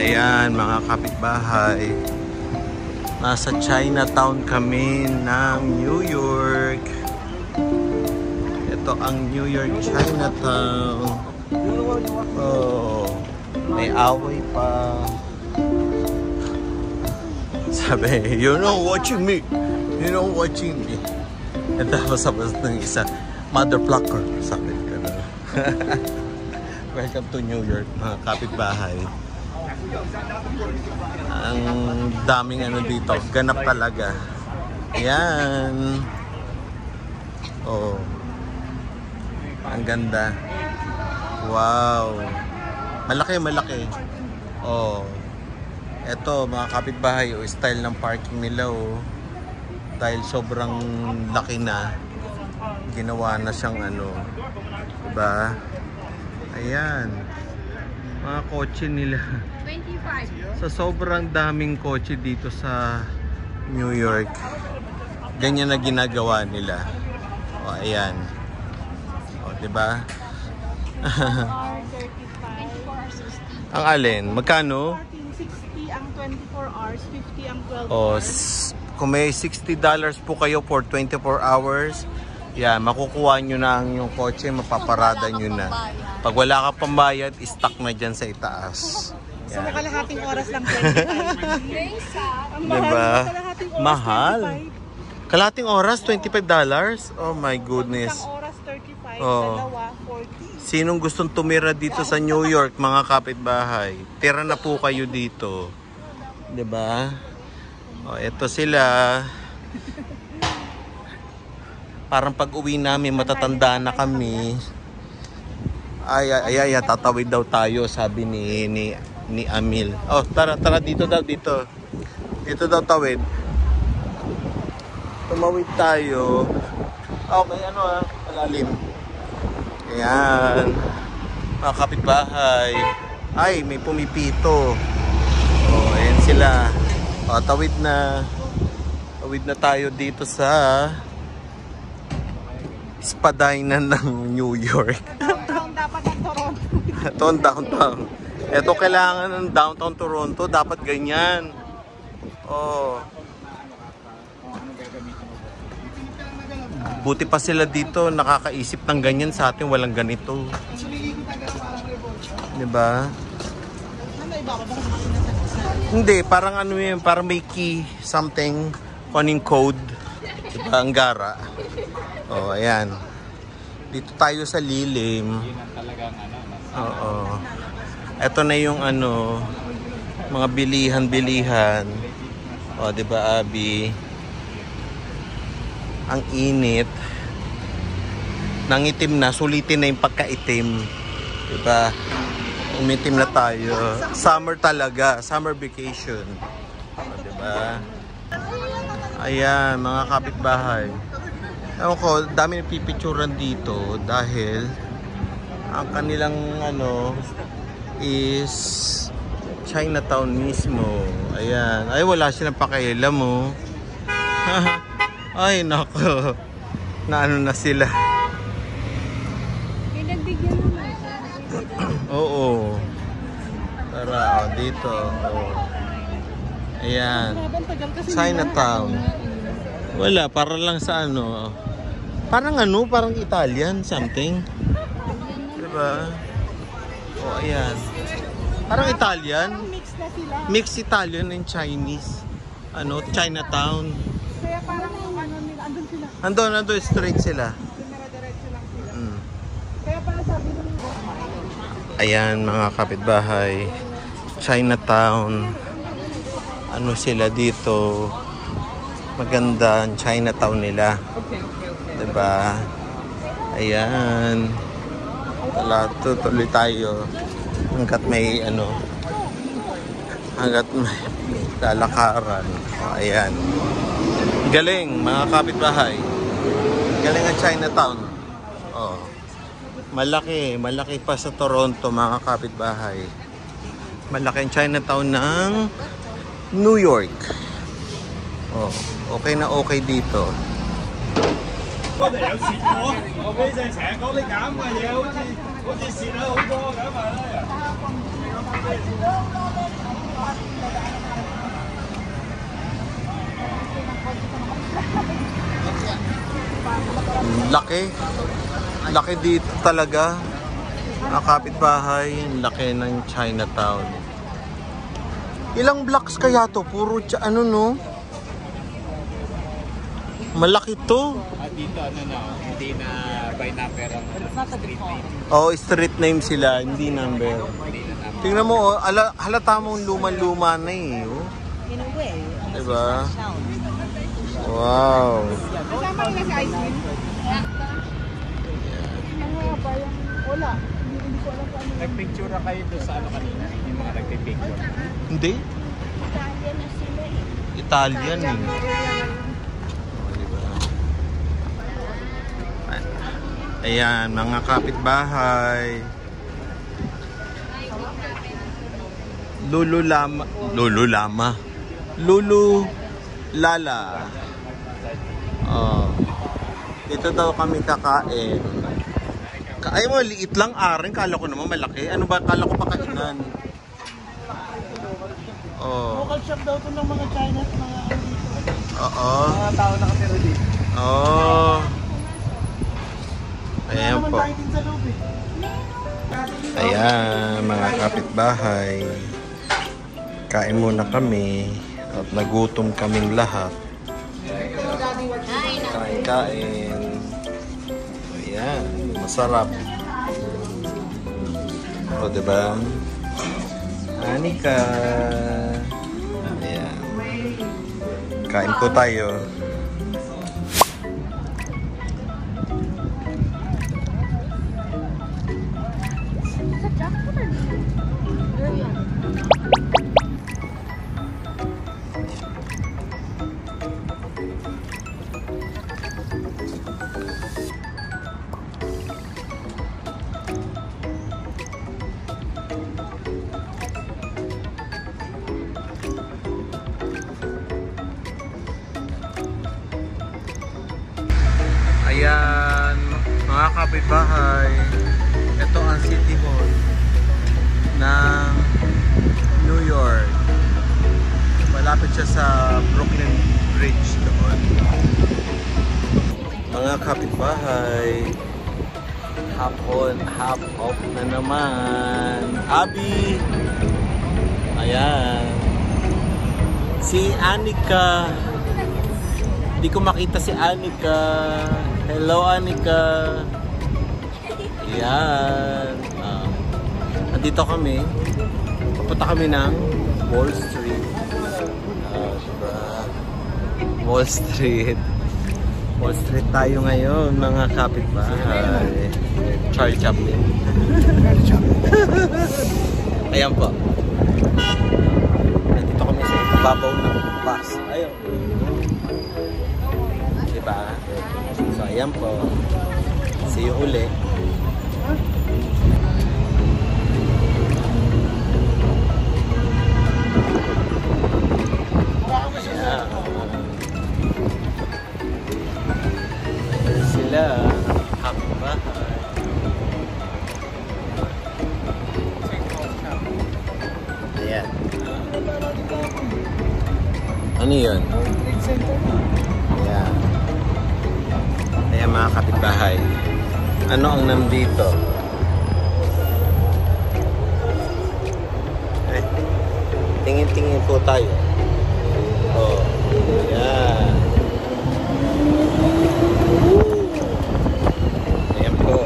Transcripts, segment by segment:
Ayan mga kapitbahay, nasa Chinatown kami ng New York. Ito ang New York Chinatown. Oh, may away pa. Sabi, you're not watching me. You're not watching me. And tapos ng isa, mother plucker. Sabi ko na. Welcome to New York mga kapitbahay. Ang daming ano dito, ganap talaga. Yan. Oh. Ang ganda. Wow. Malaki, malaki. Oh. Ito mga kapitbahay, oh, style ng parking nila, oh. Dahil sobrang laki na, ginawa na siyang ano, diba? Ayan. Mga kotse nila. 25. So sobrang daming kotse dito sa New York. Ganyan na ginagawa nila. O ayan. O diba? Ang alin? Magkano? 60 ang 24 hours, 50 ang 12 o, hours. Kung may $60 po kayo for 24 hours, yan, makukuha nyo na ang yung kotse, mapaparada nyo na. Pag wala ka pambayad, stuck na dyan sa itaas. So kalahating oras lang 25. Diba? Mahal. Kalahating oras, $25? Oh my goodness. Isang oras 35, oh. dalawa 40. Sinong gustong tumira dito sa New York, mga kapitbahay? Tira na po kayo dito. Diba? Oh, eto sila. Parang pag uwi namin, matatanda na kami. Ay, tatawid daw tayo, sabi ni Amil. Oh, tara dito daw, dito. Dito daw tawid. Tumawid tayo. Oh, may ano malalim. Ayan. Mga kapitbahay. Ay, may pumipito. Oh, ayan sila. Oh, tawid na. Tawid na tayo dito sa Spadina ng New York. Dapat ang Toronto. Ito ang downtown. Ito kailangan ng downtown Toronto. Dapat ganyan. Oh. Buti pa sila dito nakakaisip ng ganyan, sa atin walang ganito. Diba? Hindi, parang ano yun, parang may key, something, kuning code. Diba, ang gara. Oh, ayan. Dito tayo sa lilim. Oo. Ito na yung ano, mga bilihan. O, diba, Abby? Ang init. Nangitim na, sulitin na yung pagkaitim. Diba? Umitim na tayo. Summer talaga, summer vacation. O, diba? Ayan, mga kapitbahay. Ewan ko, dami nagpipicturan dito dahil ang kanilang ano is Chinatown mismo. Ayan. Ay, wala silang pakialam mo. Ay, nako. Naano na sila. Pinagbigyan mo na. Oo. Tara, dito. Oh. Ayan. Chinatown. Wala, para lang sa ano. Parang ano, parang Italian something. Diba? Oh, ayan. Parang Italian. Mix na sila. Mix Italian and Chinese. Ano, Chinatown. Kaya parang ano nila, andun sila. Andun straight sila. Dumira-diretso lang sila. Mm. Kaya pala sabi nung Ayan, mga kapitbahay. Chinatown. Ano sila dito? Maganda ang Chinatown nila. Diba? Ayan. Tuloy tayo. Hanggat may ano. Hanggat may lalakaran. O, ayan. Galing, mga kapitbahay. Galing ang Chinatown. Oh. Malaki pa sa Toronto, mga kapitbahay. Malaki ang Chinatown ng New York. Oh, okay na okay dito. Laki. Laki dito talaga. Ang kapitbahay, laki ng Chinatown. Ilang blocks kaya to? Puro ano no? Malaki to. Dito hindi na by number ang street name. Oh, street name sila, hindi number. Tingnan mo, halata mong luma-luma na eh. Oh. In a way, Diba? Wow. Kasama nila si Ice Cream. Ano ba yung wala? Hindi ko alam kung ano. Nagpicture kayo doon sa ano kanina? Yung mga nagpipicture. Hindi? Italian na sila eh. Italian eh. Ayan, mga kapitbahay. Lulu Lama. Lulu Lama. Lulu Lala. Oh. Dito daw kami kakain. Ay mo, liit lang aring. Kala ko naman malaki. Ano ba? Kala ko pakainan. Oh. Local shop daw ito ng mga China at mga Oo. mga tao nakatira dito. Oh. Ayan po. Tayo din sa loob eh. Ayan, mga kapitbahay. Kain muna kami. At nagutom kaming lahat. Kain. Ayan, masarap. O, diba? Anika. Ayan. Kain po tayo. Ayan, mga kapitbahay, ito ang City Hall ng New York. Malapit siya sa Brooklyn Bridge doon. Mga kapitbahay, half off na naman. Abby! Ayan. Si Anika. Hindi ko makita si Anika. Hello, Anika. Ayan. Nandito kami. Papunta kami ng Wall Street. Diba? Wall Street. Wall Street tayo ngayon, mga kapitbahay. Charlie Chaplin. Ayan po. Nandito kami sa babaw ng bus. Ayun. Diba? So, ayan po. See you uli. Ayan. Ayan sila. Kapitbahay. Ayan. Ano yun? Trade Center. Ayan. Ayan mga kapitbahay. Ano ang nandito? Tingin-tingin po tayo. Oh. Ayan. Ayan po.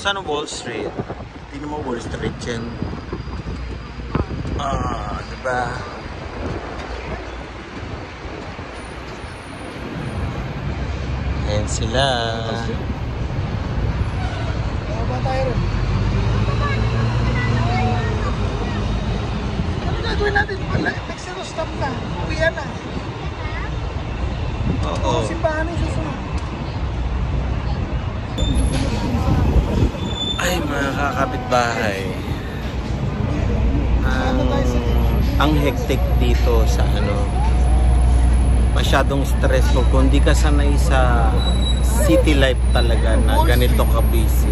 Saan ang Wall Street? Hindi naman Wall Street yan. Diba? Ayan sila. Ba tayo rin? Ano gagawin natin? Wala. Next zero stop na. Uwian na. Oo. Simbahan na susunod. Ay, mga kakapitbahay. Ano tayo sa ang hectic dito sa ano, masyadong stressful kung di ka sanay sa city life talaga na ganito ka busy.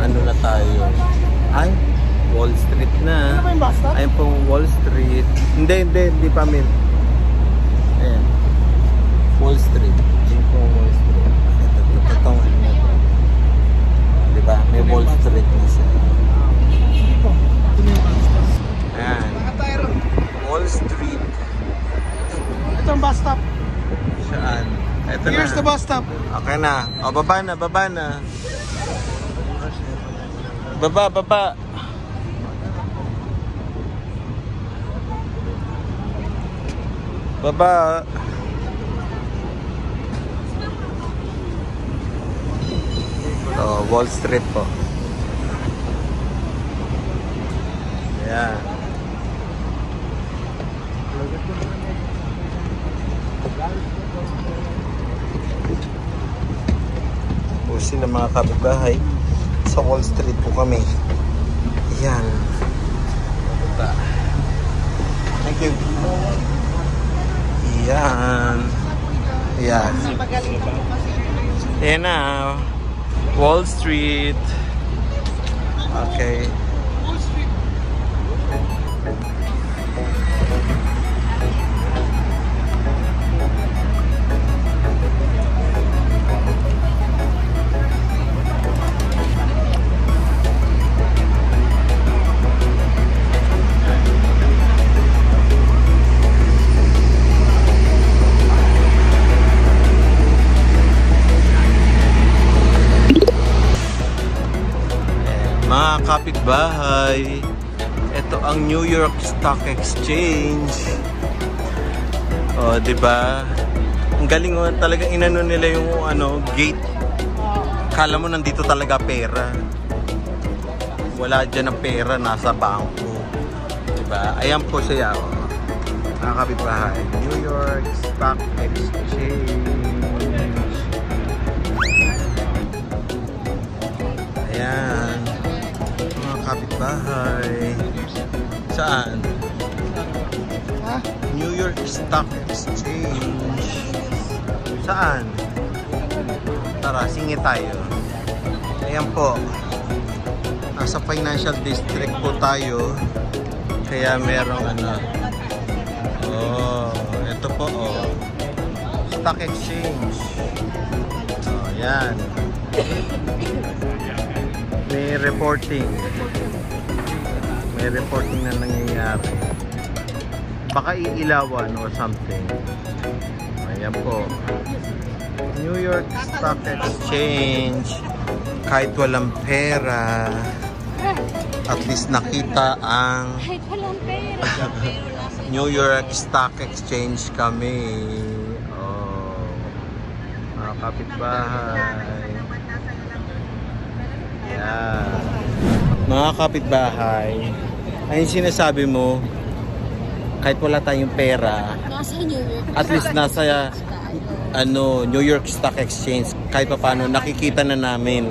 Ano na tayo? Ay, Wall Street na. Ano ba yung bus stop? Ayun pong Wall Street. Hindi pa min. Ayan. Wall Street. Ayun pong Wall Street. Ito ano na ito. Diba? May Wall Street na siya. Ayan. Wall Street. Ito ang bus stop. Saan? Ito na. Here's the bus stop. Okay na. O, baba na. Baba. Baba. Oh, Wall Street po. Ayan. Po sila mga kapitbahay. Sa Wall Street po kami. Ayan. Thank you. Ayan. Ayan. Ayan na. Wall Street. Okay. Mga kapitbahay, ito ang New York Stock Exchange. Oh, 'di ba? Ang galing mo talaga, inano nila yung ano, gate. Kala mo nandito talaga pera. Wala diyan ang pera, nasa bangko. 'Di ba? Ayan po siya, oh. Mga kapitbahay, New York Stock Exchange. Ayan. Kapitbahay. Saan? Ha? New York Stock Exchange. Saan? Tara, singi tayo. Ayan po. Nasa Financial District po tayo. Kaya merong ano. Oh, ito po, oh. Stock Exchange. Oh, ayan. May reporting. May reporting na nangyayari. Baka iilawan or something. Ayan po. New York Stock Exchange. Kahit walang pera, at least nakita ang Kahit walang pera. New York Stock Exchange kami. Oh, mga kapitbahay. Yeah. Mga kapitbahay, ayun sinasabi mo, kahit wala tayong pera, Nasa New York. at least nasa ano, New York Stock Exchange, kahit pa paano nakikita na namin.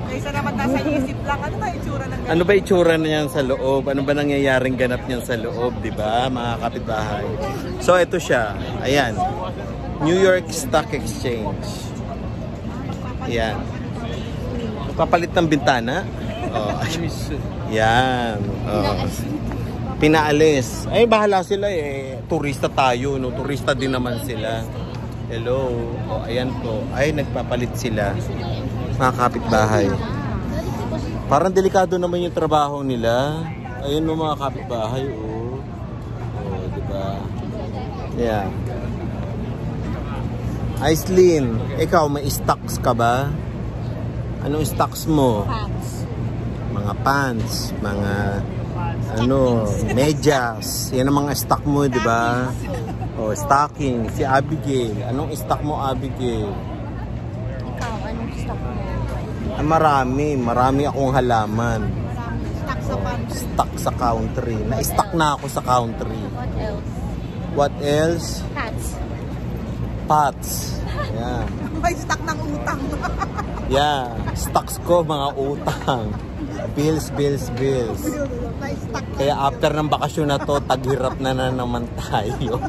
Kaysa naman nasa isip lang, ano ba itsura ng Ano ba itsura na yan sa loob? Ano ba nangyayaring ganap niyan sa loob, di ba, mga kapitbahay? So ito siya, ayan, New York Stock Exchange. Ayan. Papalit ng bintana. Oh, yan. Oh. Pinaalis. Ay, bahala sila eh. Turista tayo, no? Turista din naman sila. Hello. Oh, ayan po. Ay, nagpapalit sila. Mga kapitbahay. Parang delikado naman yung trabaho nila. Ayun mo mga kapitbahay, oh. Oh, diba? Yeah. Aislinn, ikaw may stocks ka ba? Anong stocks mo? Pants. Mga pants, mga ano, medyas. Yan ang mga stock mo, di ba? Oh, stocking. Si Abigail. Anong stock mo, Abigail? Ikaw, anong stock mo? Ah, marami akong halaman. Stock sa pants. Stock sa country. Na-stock na ako sa country. What else? What else? Pants. Pots. Yeah. may stock ng utang. Yeah. Stocks ko, mga utang. Bills. Na-stuck. Kaya after ng bakasyon na to, taghirap na naman tayo.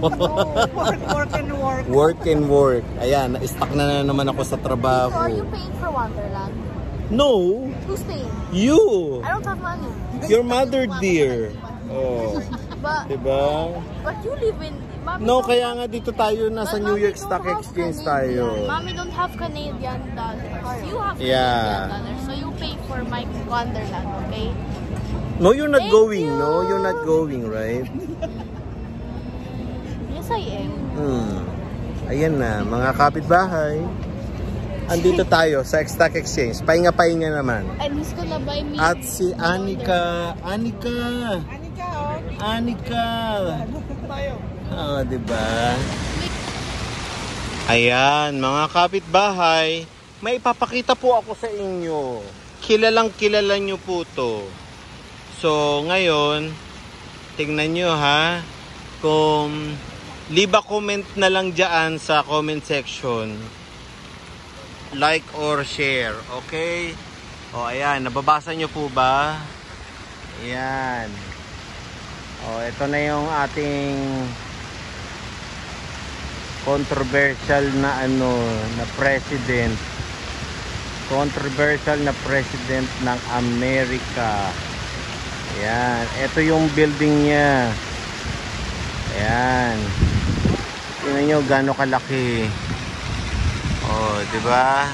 Work and work. Work and work. Ayan, na-stuck na naman ako sa So, trabaho. are you paying for Wonderland? No, Who's paying? you. I don't have money. Your mother, dear. Oh, But diba? you live in... Mommy No, don't kaya have- nga dito tayo, nasa but New Mommy York don't Stock have Exchange Canadian. tayo. Mommy don't have Canadian dollars. You have Yeah. Canadian dollars. So you pay for my Wonderland, okay? No, you're not Thank going, you. no? You're not going, right? Yes, I am. Ayan na, mga kapitbahay. Andito tayo sa Stock Exchange. Pahinga-pahinga naman. And he's gonna buy me... At si Anika. Anika. Oh, diba? Ayan, mga kapitbahay. May ipapakita po ako sa inyo. Kilalang kilala nyo po to. So, ngayon, tingnan nyo ha. Kung liba comment na lang dyan sa comment section. Like or share. Okay? O, ayan. Nababasa nyo po ba? Ayan. O, ito na yung ating controversial na na president. Controversial na president ng Amerika. Ayan. Ito yung building niya. Ayan. Tingnan nyo gaano kalaki. Oh, di ba?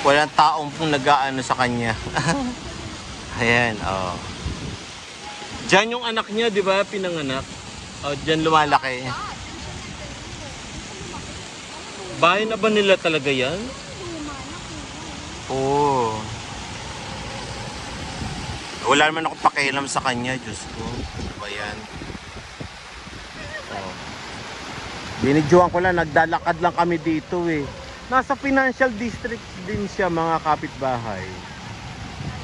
Walang taong pong nag-aano sa kanya. Ayan, oh. Diyan yung anak niya, di ba? Pinanganak. Oh, diyan lumalaki. Bahay na ba nila talaga yan? Oo. Wala naman ako pakialam sa kanya, Diyos ko. Ano ba yan? Oh. Binidyohan ko lang, nagdalakad lang kami dito eh. Nasa financial district din siya, mga kapitbahay.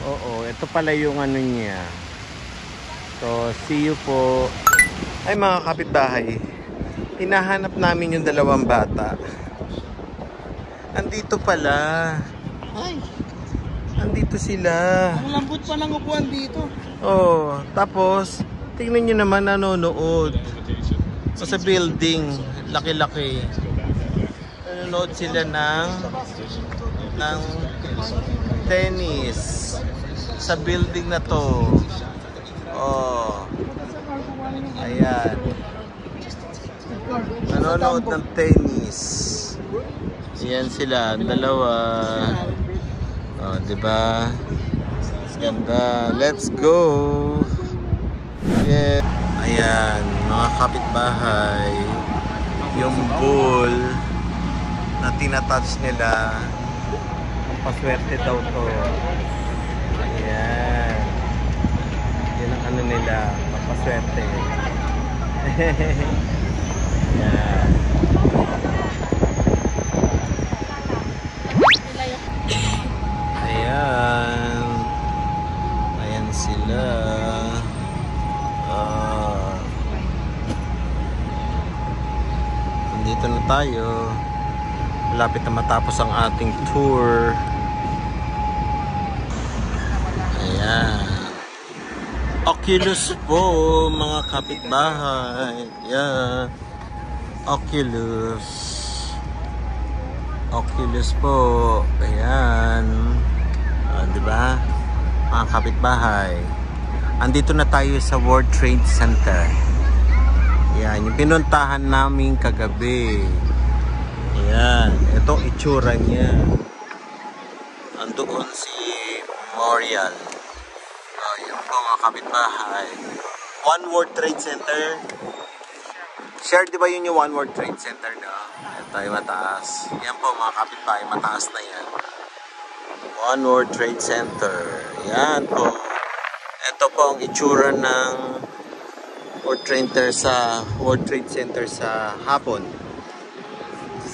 Oo, ito pala yung niya. So, see you po. Ay mga kapitbahay, hinahanap namin yung dalawang bata. Andito pala. Ay, Andito sila. ang lambot pa ng upuan dito. Oh, tapos tingnan nyo naman nanonood. Sa building, laki-laki. Nanonood sila ng tennis sa building na to. Oh. Ayan. Nanonood ng tennis. Ayan sila, dalawa. Oh, 'di ba? Ganda. Let's go. Yeah. Ayan, mga kapitbahay. Yung ball na tinatouch nila. Ang paswerte daw to. Ayan. Yan ang nila. Papaswerte. Ayan. Ayan. Ayan sila. Nandito na tayo. Malapit na matapos ang ating tour. Ayan. Oculus po, mga kapitbahay. Yeah. Oculus. Oculus po. Ayan. Diba? Mga kapitbahay. Andito na tayo sa World Trade Center. Ayan. Yung pinuntahan namin kagabi. Ayan. Ito itsura niya. Andoon si Memorial. Yan po mga kapitbahay. One World Trade Center. Share, di ba yun yung One World Trade Center na? Ayan tayo mataas. Yan po mga kapitbahay, mataas na yan. One World Trade Center. Yan po. Ito po ang itsura ng World Trade Center sa hapon.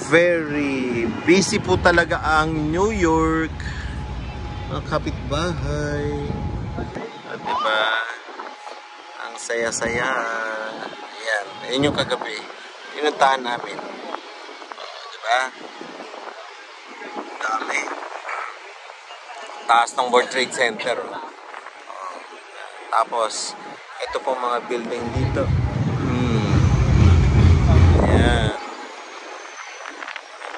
Very busy po talaga ang New York. Mga kapitbahay. Diba? Ang saya-saya. Ayan. Ayan yung kagabi. Pinuntahan namin. Diba? Dami. Taas ng World Trade Center. Tapos, ito po mga building dito. Ayan.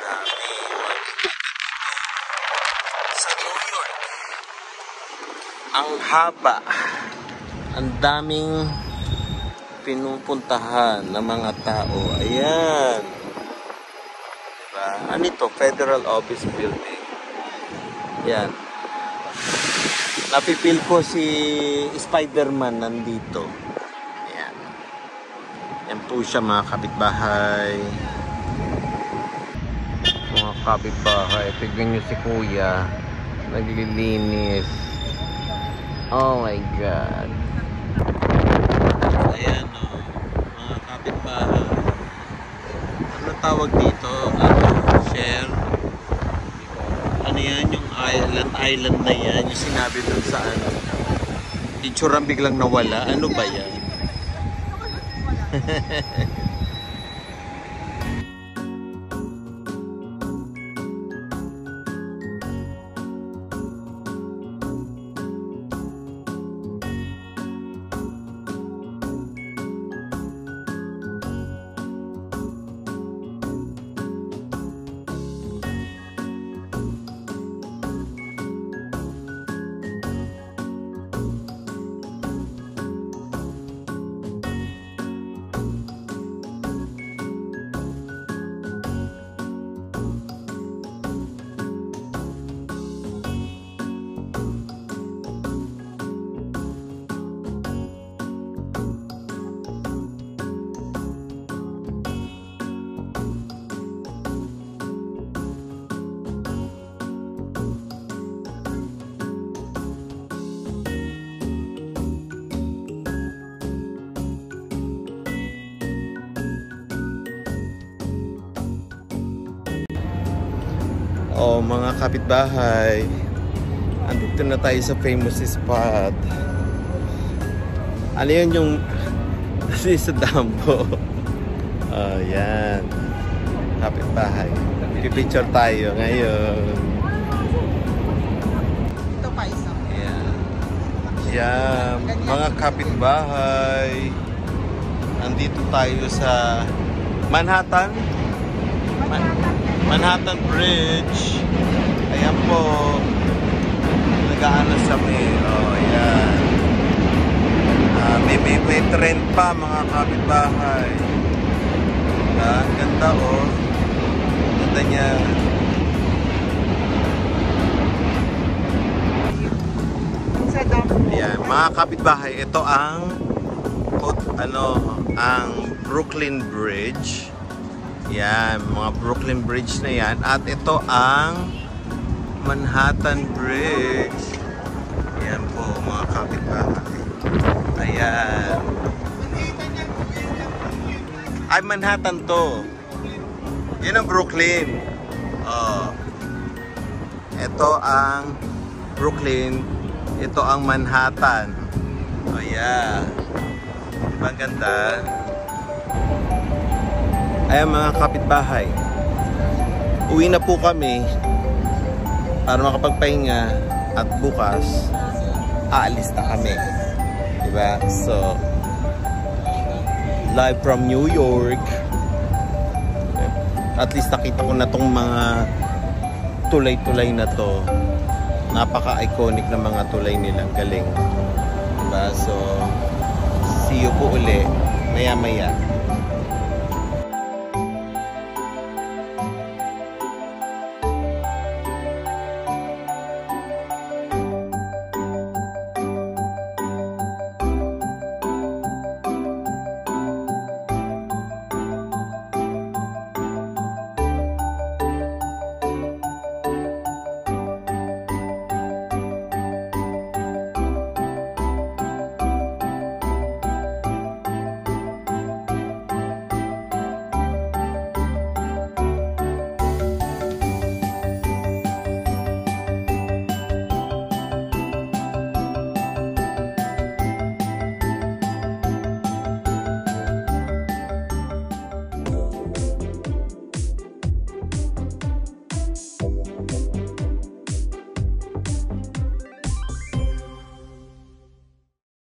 Dami. Sa New York. Ang haba. Ang daming pinupuntahan ng mga tao. Ayan. Diba? Ano ito? Federal Office Building. Ayan. Napipil ko si Spider-Man nandito. Ayan. Yan po siya mga kapitbahay. Mga kapitbahay. Tignan nyo si Kuya. Naglilinis. Oh my God. Ayan o. Mga kapitbahay. Ano tawag dito? Share? Ano yan? Yung island na yan. Yung sinabi dun sa ano. Itsurang biglang nawala. Ano ba yan? Oh, mga kapitbahay, andito na tayo sa famous spot. Ano yun yung sa Dambo? Oh, yan. Kapitbahay. Pipicture tayo ngayon. Ito pa isa. Yan. Yan. Mga kapitbahay. Andito tayo sa Manhattan. Manhattan Bridge. Ayan po. Nag-aanos kami. Oh, ayan. May trend pa mga kapitbahay. Ang ganda oh. Ganda niya. Ayan, mga kapitbahay, ito ang ang Brooklyn Bridge. Yan, mga Brooklyn Bridge na yan. At ito ang Manhattan Bridge. Yan po, mga kapitbahay. Ayan. Ay, Manhattan to. Yan ang Brooklyn. Oh. Ito ang Brooklyn. Ito ang Manhattan. Oh, yeah. Diba ang ganda? Ayan mga kapitbahay, uwi na po kami para makapagpahinga at bukas aalis na kami, diba? So live from New York. At least nakita ko na tong mga tulay-tulay na to. Napaka-iconic na mga tulay nila. Galing, diba? So see you po uli maya-maya.